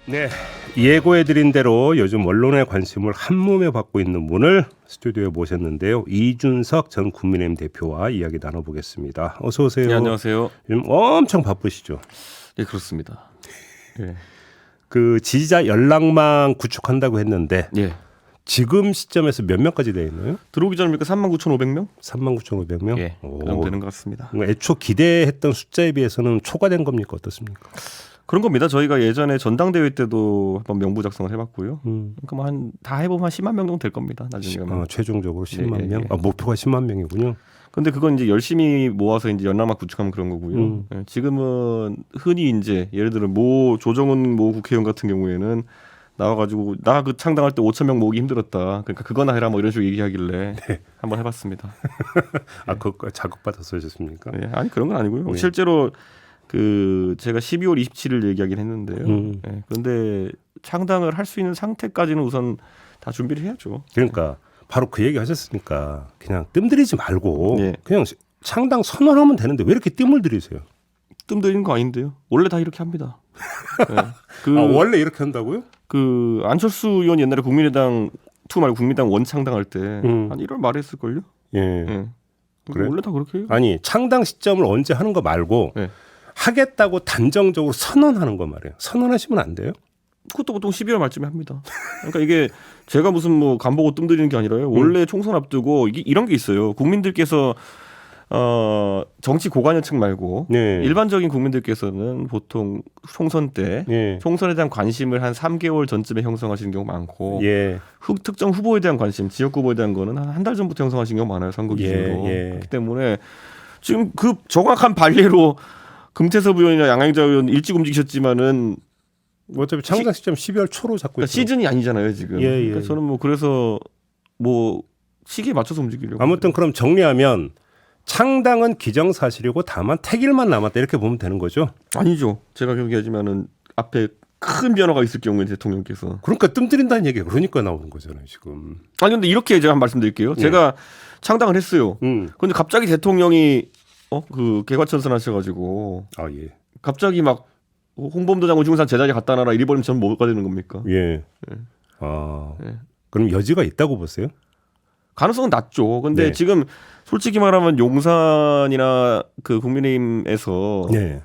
네, 예고해드린 대로 요즘 언론의 관심을 한몸에 받고 있는 분을 스튜디오에 모셨는데요. 이준석 전 국민의힘 대표와 이야기 나눠보겠습니다. 어서 오세요. 네, 안녕하세요. 요즘 엄청 바쁘시죠? 네, 그렇습니다. 네. 그 지지자 연락망 구축한다고 했는데 예. 지금 시점에서 몇 명까지 되어 있나요? 들어오기 전입니까? 39,500명? 39,500명? 예. 그 정도 되는 것 같습니다. 애초 기대했던 숫자에 비해서는 초과된 겁니까? 어떻습니까? 그런 겁니다. 저희가 예전에 전당대회 때도 한번 명부 작성을 해봤고요. 그러니까 뭐 다 해보면 한 10만 명 정도 될 겁니다. 나중에 가면. 최종적으로 10만 예, 명? 예. 목표가 10만 명이군요. 근데 그건 이제 열심히 모아서 이제 연락망 구축하면 그런 거고요. 예, 지금은 흔히 이제 예를 들어 조정은 국회의원 같은 경우에는 나와가지고 나 그 창당할 때 5,000명 모으기 힘들었다. 그러니까 그거나 해라 뭐 이런 식으로 얘기하길래 한번 해봤습니다. 그거 자극받아서 하셨습니까? 네, 아니 그런 건 아니고요. 네. 실제로 그 제가 12월 27일 얘기하긴 했는데요. 네, 그런데 창당을 할 수 있는 상태까지는 우선 다 준비를 해야죠. 그러니까 바로 그 얘기 하셨으니까 그냥 뜸들이지 말고 네. 그냥 창당 선언하면 되는데 왜 이렇게 뜸을 들이세요? 뜸 들이는 거 아닌데요. 원래 다 이렇게 합니다. 네. 원래 이렇게 한다고요? 그 안철수 의원 옛날에 국민의당 투 말고 국민의당 원 창당할 때 한 1월 말에 했을걸요. 예. 네. 그래? 원래 다 그렇게 해요. 아니 창당 시점을 언제 하는 거 말고 네. 하겠다고 단정적으로 선언하는 거 말이에요. 선언하시면 안 돼요? 그것도 보통 12월 말쯤에 합니다. 그러니까 이게 제가 무슨 뭐 간보고 뜸 들이는 게 아니라요. 원래 총선 앞두고 이런 게 있어요. 국민들께서 정치 고관여층 말고 네. 일반적인 국민들께서는 보통 총선 때 예. 총선에 대한 관심을 한 3개월 전쯤에 형성하시는 경우 많고 예. 특정 후보에 대한 관심, 지역 후보에 대한 거는 한 달 전부터 형성하시는 경우 많아요. 선거 기준으로. 예. 그렇기 때문에 지금 그 정확한 발례로 금태섭 의원이나 양양자 의원 일찍 움직이셨지만은 어차피 창당 시점 12월 초로 잡고 그러니까 있죠. 시즌이 아니잖아요 지금. 예, 예. 그러니까 저는 뭐 그래서 뭐 시기에 맞춰서 움직이려고. 아무튼 그럼 정리하면 창당은 기정사실이고 다만 택일만 남았다 이렇게 보면 되는 거죠. 아니죠. 제가 계속 얘기하지만은 앞에 큰 변화가 있을 경우에 대통령께서. 그러니까 뜸들인다는 얘기가 그러니까 나오는 거잖아요 지금. 아니 근데 이렇게 제가 한 말씀드릴게요. 제가 창당을 했어요. 근데 갑자기 대통령이 그 개과천선 하셔가지고 예. 갑자기 막 홍범도 장군 중산 제자리 갖다 놔라 이리 버리면 저는 뭐가 되는 겁니까? 예. 예. 그럼 여지가 있다고 보세요? 가능성은 낮죠. 근데 네. 지금 솔직히 말하면 용산이나 그 국민의힘에서 네.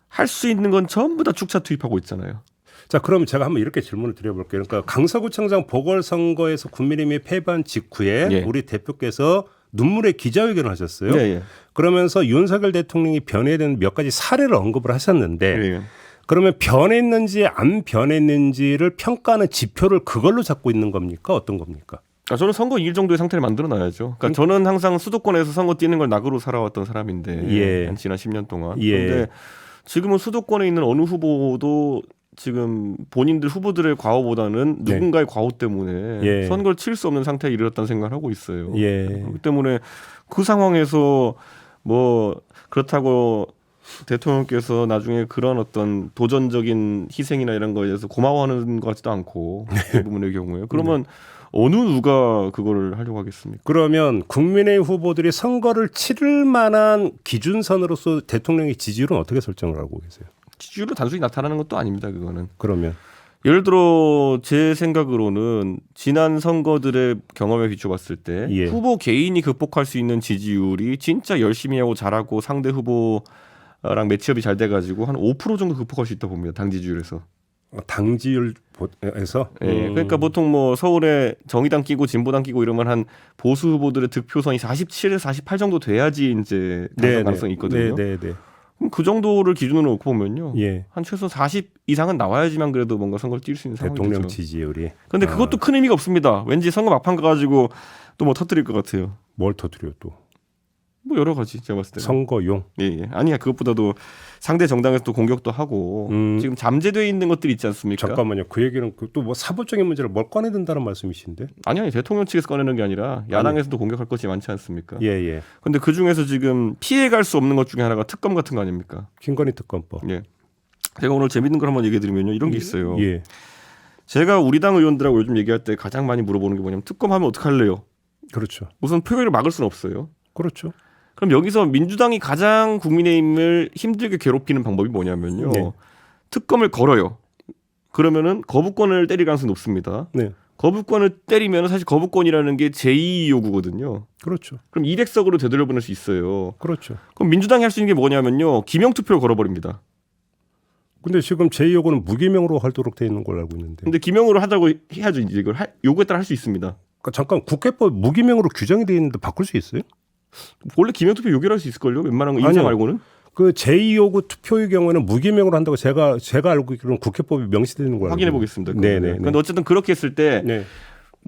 할 수 있는 건 전부 다 축차 투입하고 있잖아요. 자, 그럼 제가 한번 이렇게 질문을 드려볼게요. 그러니까 강서구청장 보궐선거에서 국민의힘이 패배한 직후에 예. 우리 대표께서 눈물의 기자회견을 하셨어요. 예, 예. 그러면서 윤석열 대통령이 변해된 몇 가지 사례를 언급을 하셨는데 예, 예. 그러면 변했는지 안 변했는지를 평가하는 지표를 그걸로 잡고 있는 겁니까? 어떤 겁니까? 저는 선거 이길 정도의 상태를 만들어 놔야죠. 그러니까 저는 항상 수도권에서 선거 뛰는 걸 낙으로 살아왔던 사람인데 예. 지난 10년 동안. 예. 그런데 지금은 수도권에 있는 어느 후보도 지금 본인들 후보들의 과오보다는 누군가의 과오 때문에 예. 선거를 칠 수 없는 상태에 이르렀다는 생각을 하고 있어요. 예. 그렇기 때문에 그 상황에서 뭐 그렇다고 대통령께서 나중에 그런 어떤 도전적인 희생이나 이런 거에 대해서 고마워하는 것 같지도 않고 그 부분의 경우에 그러면 어느 누가 그거를 하려고 하겠습니까? 그러면 국민의힘 후보들이 선거를 치를 만한 기준선으로서 대통령의 지지율은 어떻게 설정을 하고 계세요? 지지율로 단순히 나타나는 것도 아닙니다. 그거는. 그러면 예를 들어 제 생각으로는 지난 선거들의 경험에 비춰봤을 때 예. 후보 개인이 극복할 수 있는 지지율이 진짜 열심히 하고 잘하고 상대 후보랑 매치업이 잘 돼가지고 한 5% 정도 극복할 수 있다 봅니다. 당 지지율에서. 당지율에서 예, 그러니까 보통 뭐 서울에 정의당 끼고 진보당 끼고 이러면 한 보수 후보들의 득표선이 47에서 48 정도 돼야지 이제 당선 가능성이 있거든요. 네. 그럼 그 정도를 기준으로 놓고 보면요. 예. 한 최소 40 이상은 나와야지만 그래도 뭔가 선거를 뛸 수 있는 상황이죠. 대통령 지지율이. 근데 그것도 큰 의미가 없습니다. 왠지 선거 막판 가가지고 또 뭐 터뜨릴 것 같아요. 뭘 터뜨려 또? 뭐 여러 가지 제가 봤을 때는. 선거용. 예. 아니야 그것보다도 상대 정당에서 또 공격도 하고 지금 잠재되어 있는 것들이 있지 않습니까? 잠깐만요. 그 얘기는 또 뭐 사법적인 문제를 뭘 꺼내든다는 말씀이신데? 아니 대통령 측에서 꺼내는 게 아니라 야당에서도 공격할 것이 많지 않습니까? 예. 근데 그 중에서 지금 피해갈 수 없는 것 중에 하나가 특검 같은 거 아닙니까? 김건희 특검법. 예. 제가 오늘 재밌는 걸 한번 얘기해 드리면요. 이런 게 있어요. 예. 제가 우리 당 의원들하고 요즘 얘기할 때 가장 많이 물어보는 게 뭐냐면 특검하면 어떡할래요? 그렇죠. 우선 표결을 막을 수는 없어요. 그렇죠. 그럼 여기서 민주당이 가장 국민의힘을 힘들게 괴롭히는 방법이 뭐냐면요. 네. 특검을 걸어요. 그러면은 거부권을 때릴 가능성이 높습니다. 네. 거부권을 때리면 사실 거부권이라는 게 제2 요구거든요. 그렇죠. 그럼 200석으로 되돌려보낼 수 있어요. 그렇죠. 그럼 민주당이 할 수 있는 게 뭐냐면요. 기명 투표를 걸어버립니다. 근데 지금 제2요구는 무기명으로 하도록 돼 있는 걸로 알고 있는데. 근데 기명으로 하자고 해야죠. 이제 이걸 요구에 따라 할 수 있습니다. 그러니까 잠깐 국회법 무기명으로 규정이 돼 있는데 바꿀 수 있어요? 원래 기명 투표 요구를 할 수 있을걸요. 웬만한 거 인사 아니요. 말고는. 그 제2요구 투표의 경우에는 무기명으로 한다고 제가 알고 있기로는 국회법이 명시되어 있는 걸로 확인해 알고 보겠습니다. 네네. 근데 어쨌든 그렇게 했을 때 네.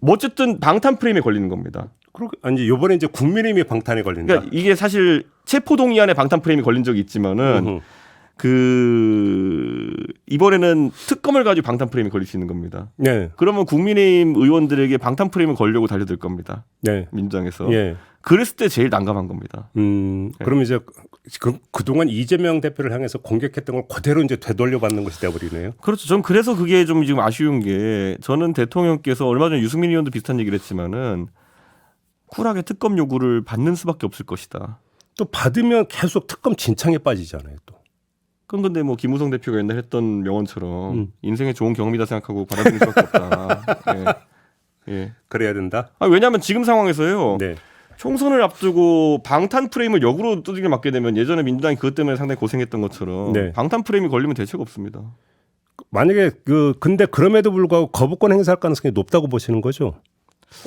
뭐 어쨌든 방탄 프레임에 걸리는 겁니다. 그렇게 아니 이번에 이제 국민의힘이 방탄에 걸린다. 그러니까 이게 사실 체포동의안에 방탄 프레임이 걸린 적이 있지만은 음흠. 이번에는 특검을 가지고 방탄 프레임이 걸릴 수 있는 겁니다. 네. 그러면 국민의힘 의원들에게 방탄 프레임을 걸려고 달려들 겁니다. 네. 민주당에서. 예. 그랬을 때 제일 난감한 겁니다. 그러면 이제 그동안 이재명 대표를 향해서 공격했던 걸 그대로 이제 되돌려 받는 것이 되어버리네요. 그렇죠. 전 그래서 그게 좀 지금 아쉬운 게 저는 대통령께서 얼마 전에 유승민 의원도 비슷한 얘기를 했지만은 쿨하게 특검 요구를 받는 수밖에 없을 것이다. 또 받으면 계속 특검 진창에 빠지잖아요. 또. 그건 근데 뭐 김우성 대표가 옛날 했던 명언처럼 인생의 좋은 경험이다 생각하고 받아들일 수밖에 없다. 예. 그래야 된다. 왜냐하면 지금 상황에서요. 네. 총선을 앞두고 방탄 프레임을 역으로 두들겨 맞게 되면 예전에 민주당이 그것 때문에 상당히 고생했던 것처럼 네. 방탄 프레임이 걸리면 대책 없습니다. 만약에 근데 그럼에도 불구하고 거부권 행사할 가능성이 높다고 보시는 거죠?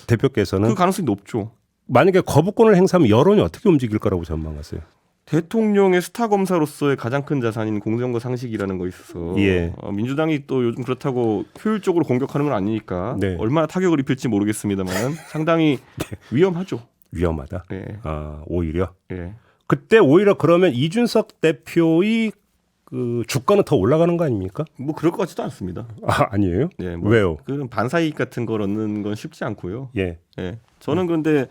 대표께서는 그 가능성이 높죠. 만약에 거부권을 행사하면 여론이 어떻게 움직일 거라고 전망하세요? 대통령의 스타 검사로서의 가장 큰 자산인 공정과 상식이라는 거 있어서 예. 민주당이 또 요즘 그렇다고 효율적으로 공격하는 건 아니니까 네. 얼마나 타격을 입힐지 모르겠습니다만 상당히 위험하죠. 위험하다. 예. 오히려. 예. 그때 오히려 그러면 이준석 대표의 그 주가는 더 올라가는 거 아닙니까? 뭐 그럴 것 같지도 않습니다. 아니에요? 예, 뭐 왜요? 그런 반사이익 같은 걸 얻는 건 쉽지 않고요. 예. 예. 저는 그런데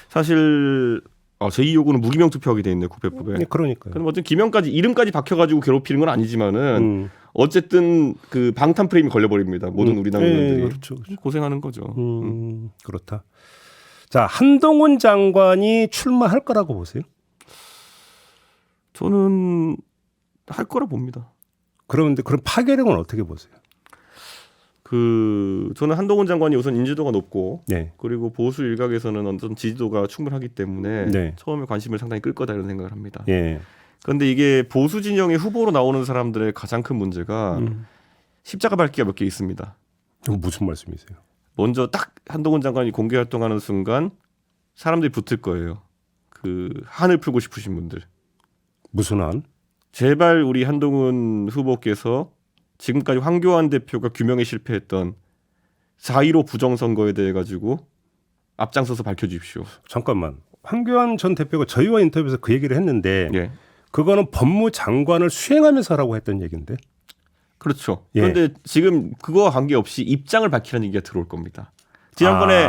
사실 제2 요구는 무기명 투표하게 돼 있네요. 국회법에. 네, 그러니까요. 그럼 어쨌든 기명까지 이름까지 박혀가지고 괴롭히는 건 아니지만은 어쨌든 그 방탄 프레임이 걸려버립니다. 모든 우리 당 의원들이 그렇죠. 고생하는 거죠. 그렇다. 자, 한동훈 장관이 출마할 거라고 보세요? 저는 할 거라 봅니다. 그런데 그럼 파괴력은 어떻게 보세요? 저는 한동훈 장관이 우선 인지도가 높고 네. 그리고 보수 일각에서는 어떤 지지도가 충분하기 때문에 네. 처음에 관심을 상당히 끌 거다 이런 생각을 합니다. 예. 그런데 이게 보수 진영의 후보로 나오는 사람들의 가장 큰 문제가 십자가 밟기가 몇 개 있습니다. 그럼 무슨 말씀이세요? 먼저 딱 한동훈 장관이 공개 활동하는 순간 사람들이 붙을 거예요. 한을 풀고 싶으신 분들. 무슨 한? 제발 우리 한동훈 후보께서 지금까지 황교안 대표가 규명에 실패했던 4.15 부정선거에 대해 가지고 앞장서서 밝혀주십시오. 잠깐만. 황교안 전 대표가 저희와 인터뷰에서 그 얘기를 했는데 예. 그거는 법무장관을 수행하면서 하라고 했던 얘기인데. 그렇죠. 예. 그런데 지금 그거와 관계없이 입장을 밝히라는 얘기가 들어올 겁니다. 지난번에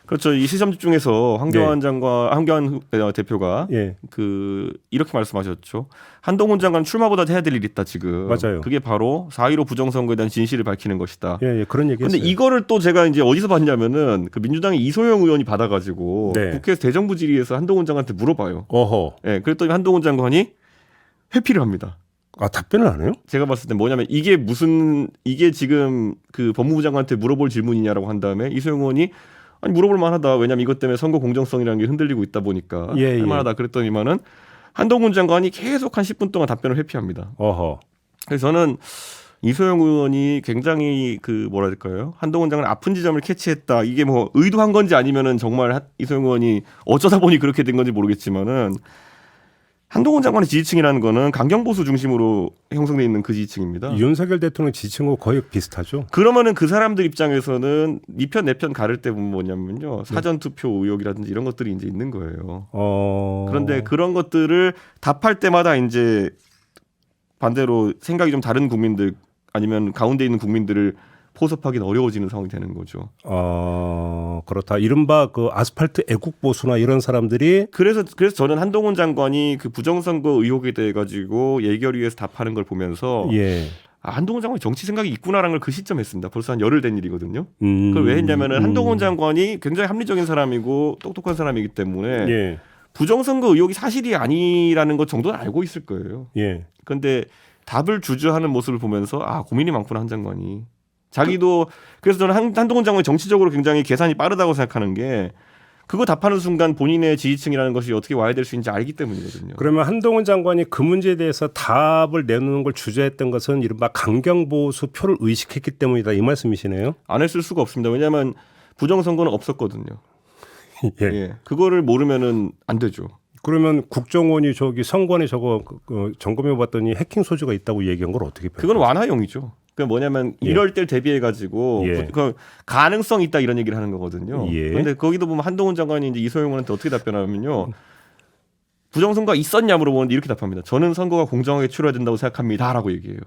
그렇죠. 이 시험 집중에서 황교안 대표가 예. 이렇게 말씀하셨죠. 한동훈 장관 출마보다 해야 될 일이 있다 지금. 맞아요. 그게 바로 4.15 부정선거에 대한 진실을 밝히는 것이다. 예, 그런 얘기 근데 했어요. 이거를 또 제가 이제 어디서 봤냐면은 민주당의 이소영 의원이 받아가지고 네. 국회에서 대정부 질의에서 한동훈 장관한테 물어봐요. 어허. 예, 그랬더니 한동훈 장관이 회피를 합니다. 답변을 안 해요? 제가 봤을 때 뭐냐면 이게 지금 법무부 장관한테 물어볼 질문이냐라고 한 다음에 이소영 의원이 아니 물어볼 만하다. 왜냐면 이것 때문에 선거 공정성이라는 게 흔들리고 있다 보니까 예, 할 만하다. 그랬더니만은 한동훈 장관이 계속 한 10분 동안 답변을 회피합니다. 어허. 그래서 저는 이소영 의원이 굉장히 뭐랄까요? 한동훈 장관 아픈 지점을 캐치했다. 이게 뭐 의도한 건지 아니면은 정말 이소영 의원이 어쩌다 보니 그렇게 된 건지 모르겠지만은 한동훈 장관의 지지층이라는 거는 강경보수 중심으로 형성돼 있는 그 지지층입니다. 윤석열 대통령 지층하고 거의 비슷하죠. 그러면은 그 사람들 입장에서는 네 편 내 편 가를 때 보면 뭐냐면요. 사전 투표 의혹이라든지 이런 것들이 이제 있는 거예요. 그런데 그런 것들을 답할 때마다 이제 반대로 생각이 좀 다른 국민들 아니면 가운데 있는 국민들을 포섭하기는 어려워지는 상황이 되는 거죠. 그렇다. 이른바 아스팔트 애국 보수나 이런 사람들이 그래서 저는 한동훈 장관이 부정선거 의혹에 대해 가지고 예결위에서 답하는 걸 보면서 예. 한동훈 장관이 정치 생각이 있구나라는 걸 그 시점에 했습니다. 벌써 한 열흘 된 일이거든요. 그걸 왜 했냐면은 한동훈 장관이 굉장히 합리적인 사람이고 똑똑한 사람이기 때문에 예. 부정선거 의혹이 사실이 아니라는 것 정도는 알고 있을 거예요. 예. 그런데 답을 주저하는 모습을 보면서 고민이 많구나 한 장관이. 자기도 그래서 저는 한동훈 장관이 정치적으로 굉장히 계산이 빠르다고 생각하는 게 그거 답하는 순간 본인의 지지층이라는 것이 어떻게 와야 될 수 있는지 알기 때문이거든요. 그러면 한동훈 장관이 그 문제에 대해서 답을 내놓는 걸 주저했던 것은 이른바 강경보수 표를 의식했기 때문이다 이 말씀이시네요. 안 했을 수가 없습니다. 왜냐하면 부정선거는 없었거든요. 예. 예. 그거를 모르면은 안 되죠. 그러면 국정원이 선관위 저거 점검해 봤더니 해킹 소지가 있다고 얘기한 걸 어떻게 그건 완화용이죠. 그러니까 뭐냐면 예. 이럴 때 대비해 가지고 예. 그 가능성 있다 이런 얘기를 하는 거거든요. 예. 그런데 거기도 보면 한동훈 장관이 이제 이소영한테 어떻게 답변하면요. 부정선거가 있었냐 물어보는데 이렇게 답합니다. 저는 선거가 공정하게 치러야 된다고 생각합니다라고 얘기해요.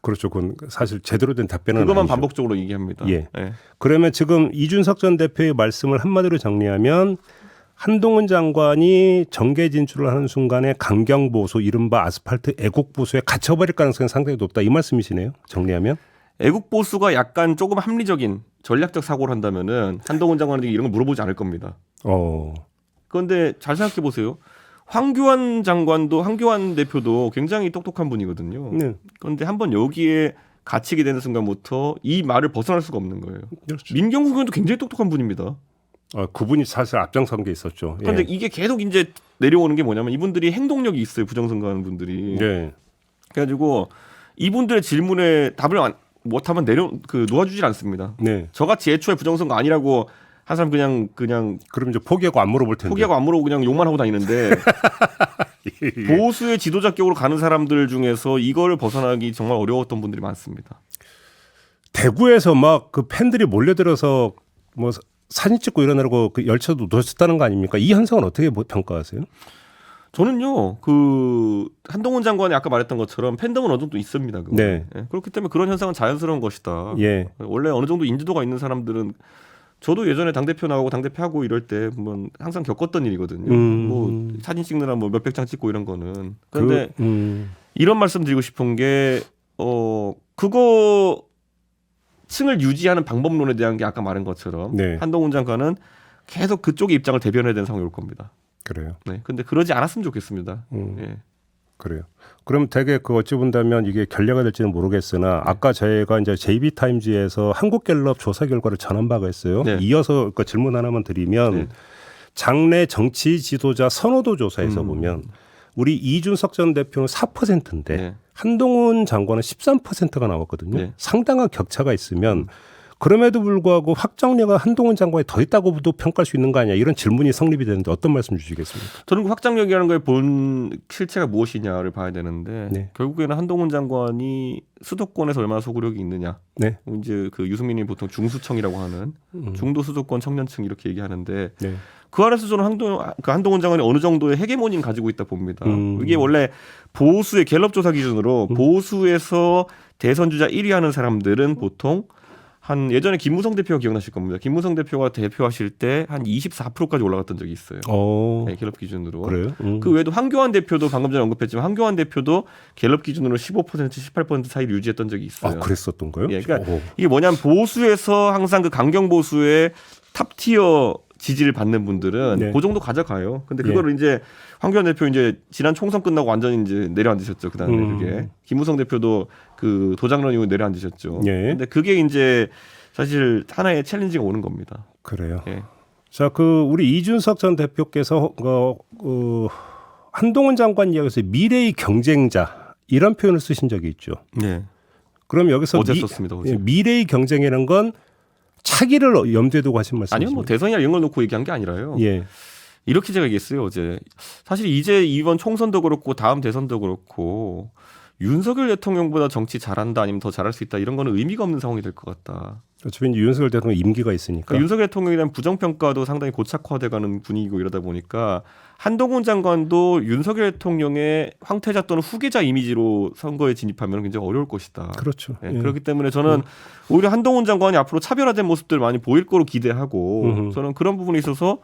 그렇죠. 그건 사실 제대로 된 답변은 그것만 아니죠. 반복적으로 얘기합니다. 예. 예. 그러면 지금 이준석 전 대표의 말씀을 한마디로 정리하면 한동훈 장관이 정계 진출을 하는 순간에 강경보수 이른바 아스팔트 애국보수에 갇혀버릴 가능성이 상당히 높다 이 말씀이시네요. 정리하면. 애국 보수가 약간 조금 합리적인 전략적 사고를 한다면은 한동훈 장관에게 이런 걸 물어보지 않을 겁니다. 그런데 잘 생각해 보세요. 황교안 대표도 굉장히 똑똑한 분이거든요. 네. 그런데 한번 여기에 갇히게 되는 순간부터 이 말을 벗어날 수가 없는 거예요. 그렇죠. 민경훈 의원도 굉장히 똑똑한 분입니다. 그분이 사실 앞장선 게 있었죠. 그런데 예. 이게 계속 이제 내려오는 게 뭐냐면 이분들이 행동력이 있어요. 부정선거하는 분들이. 네. 그래가지고 이분들의 질문에 답을 못하면 놓아주질 않습니다. 네. 저같이 애초에 부정선거 아니라고 한 사람 그냥 그럼 이제 포기하고 안 물어볼 텐데. 포기하고 안 물어보고 그냥 욕만 하고 다니는데 예. 보수의 지도자격으로 가는 사람들 중에서 이걸 벗어나기 정말 어려웠던 분들이 많습니다. 대구에서 막 그 팬들이 몰려들어서 뭐 사진 찍고 이러느라고 그 열차도 놓쳤다는 거 아닙니까? 이 현상은 어떻게 평가하세요? 저는요, 그 한동훈 장관이 아까 말했던 것처럼 팬덤은 어느 정도 있습니다. 그거. 네. 예, 그렇기 때문에 그런 현상은 자연스러운 것이다. 예. 원래 어느 정도 인지도가 있는 사람들은 저도 예전에 당대표 나오고 당대표 하고 이럴 때 보면 항상 겪었던 일이거든요. 뭐 사진 찍느라 뭐 몇백 장 찍고 이런 거는. 그런데 이런 말씀 드리고 싶은 게 그거 층을 유지하는 방법론에 대한 게 아까 말한 것처럼 네. 한동훈 장관은 계속 그쪽의 입장을 대변해야 되는 상황이 올 겁니다. 그래요. 네. 근데 그러지 않았으면 좋겠습니다. 예. 그래요. 그럼 되게 그 어찌 본다면 이게 결례가 될지는 모르겠으나 아까 저희가 이제 JB타임즈에서 한국갤럽 조사 결과를 전한 바가 있어요. 네. 이어서 그 질문 하나만 드리면 네. 장내 정치 지도자 선호도 조사에서 보면 우리 이준석 전 대표는 4%인데 네. 한동훈 장관은 13%가 나왔거든요. 네. 상당한 격차가 있으면 그럼에도 불구하고 확정력은 한동훈 장관이 더 있다고도 평가할 수 있는 거 아니냐 이런 질문이 성립이 되는데 어떤 말씀 주시겠습니까? 저는 그 확장력이라는 거에 본 실체가 무엇이냐를 봐야 되는데 네. 결국에는 한동훈 장관이 수도권에서 얼마나 소구력이 있느냐. 네. 이제 그 유승민이 보통 중수청이라고 하는 중도 수도권 청년층 이렇게 얘기하는데 네. 그 안에서 저는 한동훈 장관이 어느 정도의 헤게모니를 가지고 있다 봅니다. 이게 원래 보수의 갤럽 조사 기준으로 보수에서 대선 주자 1위 하는 사람들은 보통 한 예전에 김무성 대표가 기억나실 겁니다. 김무성 대표가 대표하실 때 한 24%까지 올라갔던 적이 있어요. 네, 갤럽 기준으로. 그래요? 그 외에도 황교안 대표도 방금 전에 언급했지만 황교안 대표도 갤럽 기준으로 15% 18% 사이를 유지했던 적이 있어요. 그랬었던 거요? 예, 그러니까 이게 뭐냐면 보수에서 항상 그 강경 보수의 탑티어 지지를 받는 분들은 네. 그 정도 가져가요. 근데 그거를 이제 황교안 대표 이제 지난 총선 끝나고 완전히 이제 내려앉으셨죠. 그다음에 그게 김무성 대표도 그 도장론 이후 내려앉으셨죠. 예. 근데 그게 이제 사실 하나의 챌린지가 오는 겁니다. 그래요. 예. 자, 우리 이준석 전 대표께서 한동훈 장관 이야기에서 미래의 경쟁자 이런 표현을 쓰신 적이 있죠. 네. 그럼 여기서 어제 썼습니다. 어제. 미래의 경쟁이라는 건 차기를 염두에 두고 하신 말씀이죠. 아니요, 뭐 대선이나 이런 걸 놓고 얘기한 게 아니라요. 예. 이렇게 제가 얘기했어요 어제. 사실 이제 이번 총선도 그렇고 다음 대선도 그렇고 윤석열 대통령보다 정치 잘한다 아니면 더 잘할 수 있다 이런 거는 의미가 없는 상황이 될 것 같다. 어차피 윤석열 대통령 임기가 있으니까. 그러니까 윤석열 대통령에 대한 부정평가도 상당히 고착화돼가는 분위기고 이러다 보니까 한동훈 장관도 윤석열 대통령의 황태자 또는 후계자 이미지로 선거에 진입하면 굉장히 어려울 것이다. 그렇죠. 예, 그렇기 때문에 저는 오히려 한동훈 장관이 앞으로 차별화된 모습들 많이 보일 거로 기대하고 저는 그런 부분에 있어서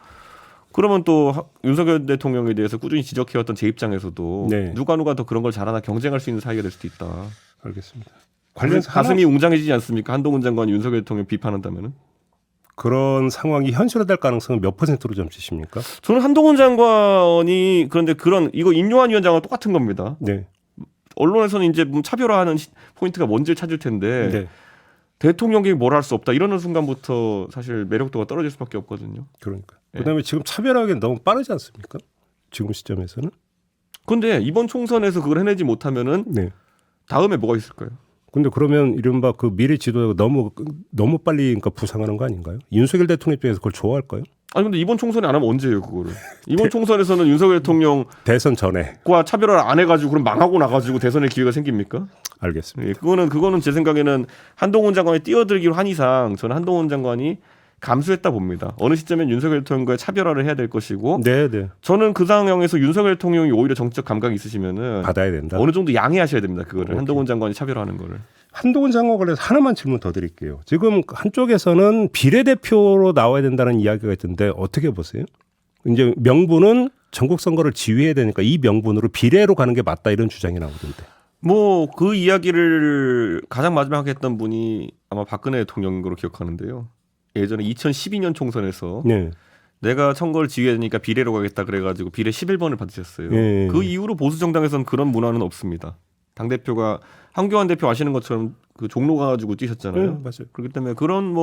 그러면 또 윤석열 대통령에 대해서 꾸준히 지적해왔던 제 입장에서도 네. 누가 더 그런 걸 잘하나 경쟁할 수 있는 사이가 될 수도 있다. 알겠습니다. 가슴이 웅장해지지 않습니까? 한동훈 장관이 윤석열 대통령 비판한다면은? 그런 상황이 현실화될 가능성은 몇 %로 점치십니까? 저는 한동훈 장관이 그런데 이거 임요한 위원장과 똑같은 겁니다. 네. 언론에서는 이제 차별화하는 포인트가 뭔지를 찾을 텐데 네. 대통령이 뭘 할 수 없다 이러는 순간부터 사실 매력도가 떨어질 수밖에 없거든요. 그러니까. 예. 그다음에 지금 차별하기엔 너무 빠르지 않습니까? 지금 시점에서는. 근데 이번 총선에서 그걸 해내지 못하면은 네. 다음에 뭐가 있을까요? 근데 그러면 이른바 그 미래 지도자가 너무 빨리 그러니까 부상하는 거 아닌가요? 윤석열 대통령 입장에서 그걸 좋아할까요? 아니 근데 이번 총선에 안 하면 언제 해요 그거를? 이번 총선에서는 윤석열 대통령과 대선 전에. 차별화를 안 해가지고 그럼 망하고 나가지고 대선의 기회가 생깁니까? 알겠습니다. 예, 그거는 제 생각에는 한동훈 장관이 뛰어들기로 한 이상 저는 한동훈 장관이 감수했다 봅니다. 어느 시점엔 윤석열 대통령과의 차별화를 해야 될 것이고 네, 네. 저는 그 상황에서 윤석열 대통령이 오히려 정치적 감각이 있으시면은 받아야 된다. 어느 정도 양해하셔야 됩니다. 그거를 오케이. 한동훈 장관이 차별화하는 거를. 한동훈 장관 관련해서 하나만 질문 더 드릴게요. 지금 한쪽에서는 비례대표로 나와야 된다는 이야기가 있던데 어떻게 보세요? 이제 명분은 전국 선거를 지휘해야 되니까 이 명분으로 비례로 가는 게 맞다 이런 주장이 나오던데. 뭐 그 이야기를 가장 마지막에 했던 분이 아마 박근혜 대통령인 걸로 기억하는데요. 예전에 2012년 총선에서 네. 내가 선거를 지휘해야 되니까 비례로 가겠다 그래가지고 비례 11번을 받으셨어요. 예. 그 이후로 보수 정당에서는 그런 문화는 없습니다. 당 대표가 한교안 대표 아시는 것처럼 그 종로 가가지고 뛰셨잖아요. 네, 맞아요. 그렇기 때문에 그런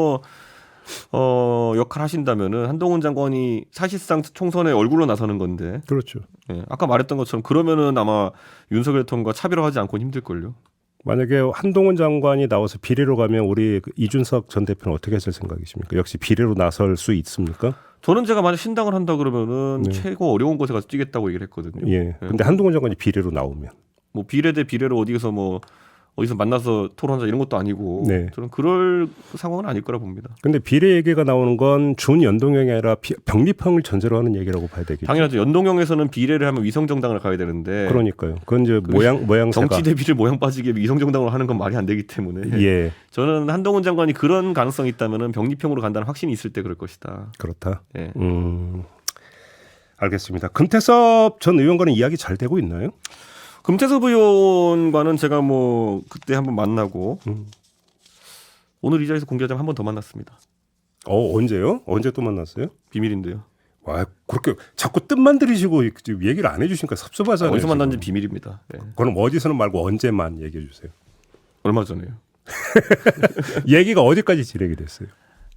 역할 하신다면은 한동훈 장관이 사실상 총선에 얼굴로 나서는 건데. 그렇죠. 예, 아까 말했던 것처럼 그러면은 아마 윤석열 대통령과 차별화하지 않고는 힘들걸요. 만약에 한동훈 장관이 나와서 비례로 가면 우리 이준석 전 대표는 어떻게 하실 생각이십니까? 역시 비례로 나설 수 있습니까? 저는 제가 만약 신당을 한다 그러면은 네. 최고 어려운 곳에 가서 뛰겠다고 얘기를 했거든요. 예. 근데 한동훈 장관이 비례로 나오면 뭐 비례 대 비례로 어디서 만나서 토론하자 이런 것도 아니고 네. 저는 그럴 상황은 아닐 거라 봅니다. 근데 비례 얘기가 나오는 건 준연동형이 아니라 병립형을 전제로 하는 얘기라고 봐야 되겠죠. 당연하죠. 연동형에서는 비례를 하면 위성정당을 가야 되는데 그러니까요. 그건 이제 모양새가 정치 대비를 모양 빠지게 위성정당으로 하는 건 말이 안 되기 때문에 예. 저는 한동훈 장관이 그런 가능성이 있다면 병립형으로 간다는 확신이 있을 때 그럴 것이다. 그렇다. 예. 알겠습니다. 금태섭 전 의원과는 이야기 잘 되고 있나요? 금태섭 의원과는 제가 그때 한번 만나고 오늘 이 자리에서 공개하자면 한 번 더 만났습니다. 언제요? 언제 또 만났어요? 비밀인데요. 와, 그렇게 자꾸 뜻만 들이시고 얘기를 안 해주시니까 섭섭하잖아요. 어디서 만났는지 지금. 비밀입니다. 예. 그럼 어디서는 말고 언제만 얘기해 주세요. 얼마 전에요. 얘기가 어디까지 진행이 됐어요?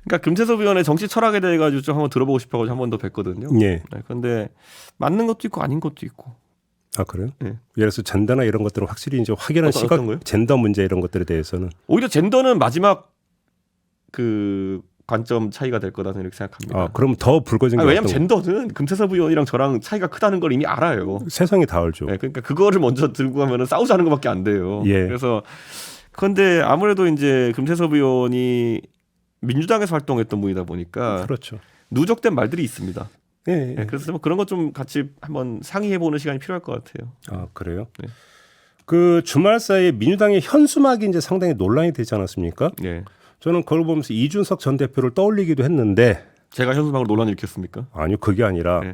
그러니까 금태섭 의원의 정치 철학에 대해 가지고 좀 한번 들어보고 싶어가지고 한 번 더 뵀거든요. 예. 그런데 맞는 것도 있고 아닌 것도 있고. 아 그래요? 예. 예를 들어서 젠더나 이런 것들은 확실히 이제 확연한 어떤 거요? 젠더 문제 이런 것들에 대해서는 오히려 젠더는 마지막 그 관점 차이가 될 거다 이렇게 생각합니다. 그럼 더 붉어진 게 왜냐하면 어떤 젠더는 금태섭 의원이랑 저랑 차이가 크다는 걸 이미 알아요. 세상이 다 알죠. 네, 그러니까 그거를 먼저 들고 가면은 싸우자는 것밖에 안 돼요. 예. 그래서 그런데 아무래도 이제 금태섭 의원이 민주당에서 활동했던 분이다 보니까 그렇죠. 누적된 말들이 있습니다. 예. 네, 그래서 그런 것 좀 같이 한번 상의해보는 시간이 필요할 것 같아요. 아 그래요? 네. 그 주말 사이에 민주당의 현수막이 이제 상당히 논란이 되지 않았습니까? 네. 저는 그걸 보면서 이준석 전 대표를 떠올리기도 했는데 제가 현수막으로 논란을 일으켰습니까? 아니요 그게 아니라 네.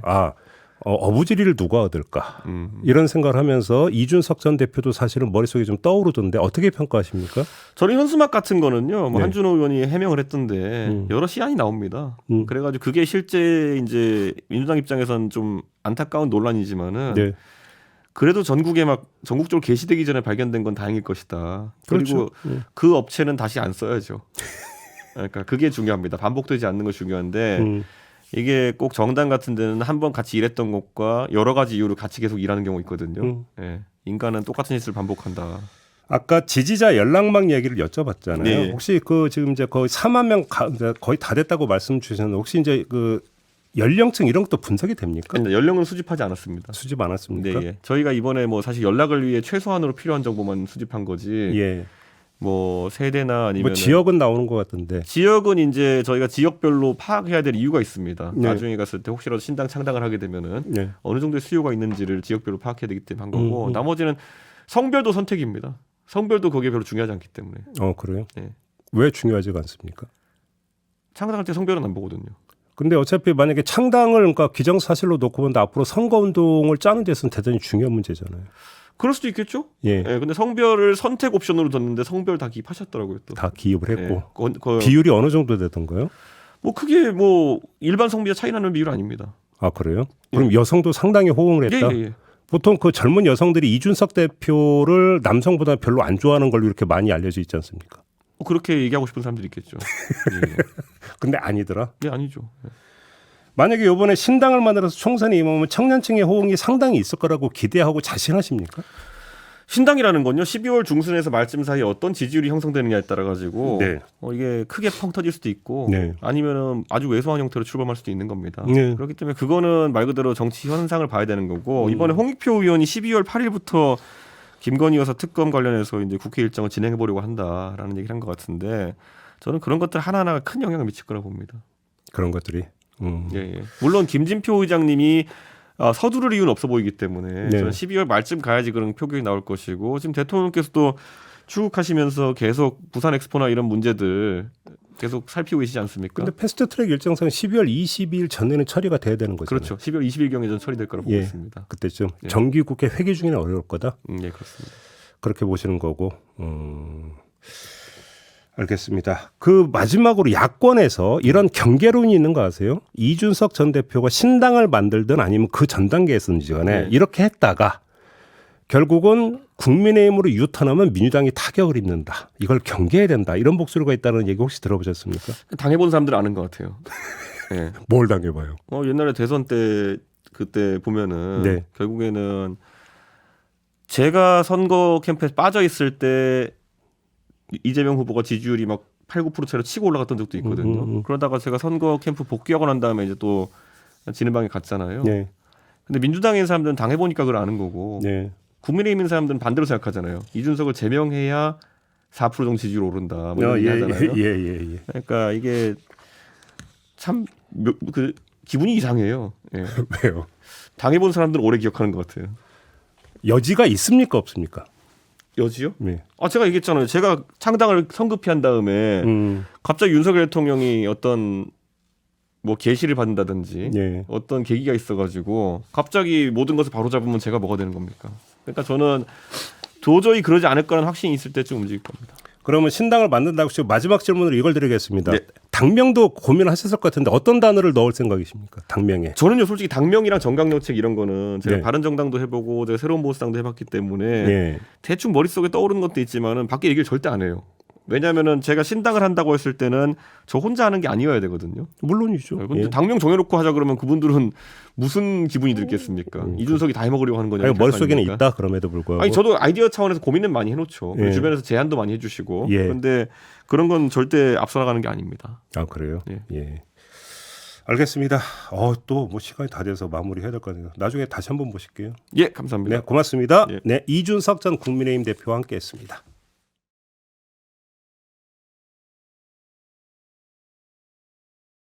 어부지리를 누가 얻을까 이런 생각을 하면서 이준석 전 대표도 사실은 머릿속에 좀 떠오르던데 어떻게 평가하십니까? 저는 현수막 같은 거는요, 네. 한준호 의원이 해명을 했던데 여러 시안이 나옵니다. 그래가지고 그게 실제 이제 민주당 입장에서는 좀 안타까운 논란이지만은 네. 그래도 전국적으로 게시되기 전에 발견된 건 다행일 것이다. 그렇죠. 그리고 그 업체는 다시 안 써야죠. 그러니까 그게 중요합니다. 반복되지 않는 것이 중요한데 이게 꼭 정당 같은 데는 한번 같이 일했던 것과 여러 가지 이유로 같이 계속 일하는 경우 있거든요. 예. 인간은 똑같은 짓을 반복한다. 아까 지지자 연락망 얘기를 여쭤봤잖아요. 네. 혹시 그 지금 이제 거의 4만 명 거의 다 됐다고 말씀 주셨는데 혹시 이제 그 연령층 이런 것도 분석이 됩니까? 아니, 연령은 수집하지 않았습니다. 수집 안 했습니까? 네, 예. 저희가 이번에 사실 연락을 위해 최소한으로 필요한 정보만 수집한 거지. 예. 세대나 아니면 지역은 나오는 것 같은데. 지역은 이제 저희가 지역별로 파악해야 될 이유가 있습니다. 네. 나중에 갔을 때 혹시라도 신당 창당을 하게 되면은 네. 어느 정도의 수요가 있는지를 지역별로 파악해야 되기 때문에 한 거고 나머지는 성별도 선택입니다. 성별도 거기에 별로 중요하지 않기 때문에. 그래요? 네. 왜 중요하지가 않습니까? 창당할 때 성별은 안 보거든요. 근데 어차피 만약에 창당을 그러니까 기정사실로 놓고 본다 앞으로 선거운동을 짜는 데서는 대단히 중요한 문제잖아요. 그럴 수도 있겠죠. 예. 예, 근데 성별을 선택 옵션으로 뒀는데 성별 다 기입하셨더라고요. 또. 다 기입을 했고 예. 비율이 어느 정도 되던가요? 크게 일반 성비와 차이 나는 비율 아닙니다. 아 그래요? 그럼 여성도 상당히 호응을 했다. 예. 보통 그 젊은 여성들이 이준석 대표를 남성보다 별로 안 좋아하는 걸로 이렇게 많이 알려져 있지 않습니까? 그렇게 얘기하고 싶은 사람들이 있겠죠. 예. 근데 아니더라. 네, 아니죠. 만약에 이번에 신당을 만들어서 총선에 임하면 청년층의 호응이 상당히 있을 거라고 기대하고 자신하십니까? 신당이라는 건요. 12월 중순에서 말쯤 사이에 어떤 지지율이 형성되느냐에 따라 가지고 네. 이게 크게 펑 터질 수도 있고 네. 아니면은 아주 왜소한 형태로 출범할 수도 있는 겁니다. 네. 그렇기 때문에 그거는 말 그대로 정치 현상을 봐야 되는 거고 이번에 홍익표 의원이 12월 8일부터 김건희 여사 특검 관련해서 이제 국회 일정을 진행해 보려고 한다라는 얘기를 한 것 같은데 저는 그런 것들 하나하나가 큰 영향을 미칠 거라고 봅니다. 그런 것들이. 예, 예. 물론 김진표 의장님이 서두를 이유는 없어 보이기 때문에 네. 저는 12월 말쯤 가야지 그런 표결이 나올 것이고 지금 대통령께서도 출국하시면서 계속 부산 엑스포나 이런 문제들 계속 살피고 계시지 않습니까? 근데 패스트트랙 일정상 12월 22일 전에는 처리가 돼야 되는 거죠. 그렇죠. 12월 20일경에 전 처리될 거라고 예. 보겠습니다. 그때쯤 예. 정기국회 회기 중에는 어려울 거다. 예, 그렇습니다. 그렇게 보시는 거고. 알겠습니다. 그 마지막으로 야권에서 이런 경계론이 있는 거 아세요? 이준석 전 대표가 신당을 만들든 아니면 그 전 단계에서든지 간에 네. 이렇게 했다가 결국은 국민의힘으로 유턴하면 민주당이 타격을 입는다. 이걸 경계해야 된다. 이런 목소리가 있다는 얘기 혹시 들어보셨습니까? 당해본 사람들은 아는 것 같아요. 예. 뭘 당해봐요? 옛날에 대선 때 그때 보면은 네. 결국에는 제가 선거 캠프에 빠져 있을 때 이재명 후보가 지지율이 막 8, 9%차로 치고 올라갔던 적도 있거든요. 그러다가 제가 선거 캠프 복귀하고 난 다음에 이제 또 지는 방에 갔잖아요. 네. 근데 민주당에 있는 사람들은 당해보니까 그걸 아는 거고 네. 국민의힘 있는 사람들은 반대로 생각하잖아요. 이준석을 제명해야 4% 정도 지지율 오른다. 뭐 이런 얘기 하잖아요. 예. 그러니까 이게 참 그 기분이 이상해요. 예. 왜요? 당해본 사람들은 오래 기억하는 것 같아요. 여지가 있습니까 없습니까? 여지요? 네. 제가 얘기했잖아요. 제가 창당을 성급히 한 다음에 갑자기 윤석열 대통령이 어떤 뭐 계시를 받는다든지 예. 어떤 계기가 있어가지고 갑자기 모든 것을 바로잡으면 제가 뭐가 되는 겁니까? 그러니까 저는 도저히 그러지 않을 거라는 확신이 있을 때쯤 움직일 겁니다. 그러면 신당을 만든다고 지금 마지막 질문으로 이걸 드리겠습니다. 네. 당명도 고민하셨을 것 같은데 어떤 단어를 넣을 생각이십니까? 당명에. 저는요 솔직히 당명이랑 정강정책 이런 거는 제가 네. 바른정당도 해보고 제가 새로운 보수당도 해봤기 때문에 예. 대충 머릿속에 떠오르는 것도 있지만은 밖에 얘기를 절대 안 해요. 왜냐하면은 제가 신당을 한다고 했을 때는 저 혼자 하는 게 아니어야 되거든요. 물론이죠. 근데 예. 당명 정해놓고 하자 그러면 그분들은 무슨 기분이 들겠습니까? 이준석이 다 해먹으려고 하는 거냐? 아니, 머릿속에는 있다 그럼에도 불구하고. 아니 저도 아이디어 차원에서 고민은 많이 해놓죠. 예. 주변에서 제안도 많이 해주시고. 예. 그런데 그런 건 절대 앞서 나가는 게 아닙니다. 아 그래요? 예. 예. 알겠습니다. 또 뭐 시간이 다 돼서 마무리해야 될 것 같아요. 나중에 다시 한번 보실게요. 예, 감사합니다. 네, 고맙습니다. 예. 네, 이준석 전 국민의힘 대표와 함께했습니다.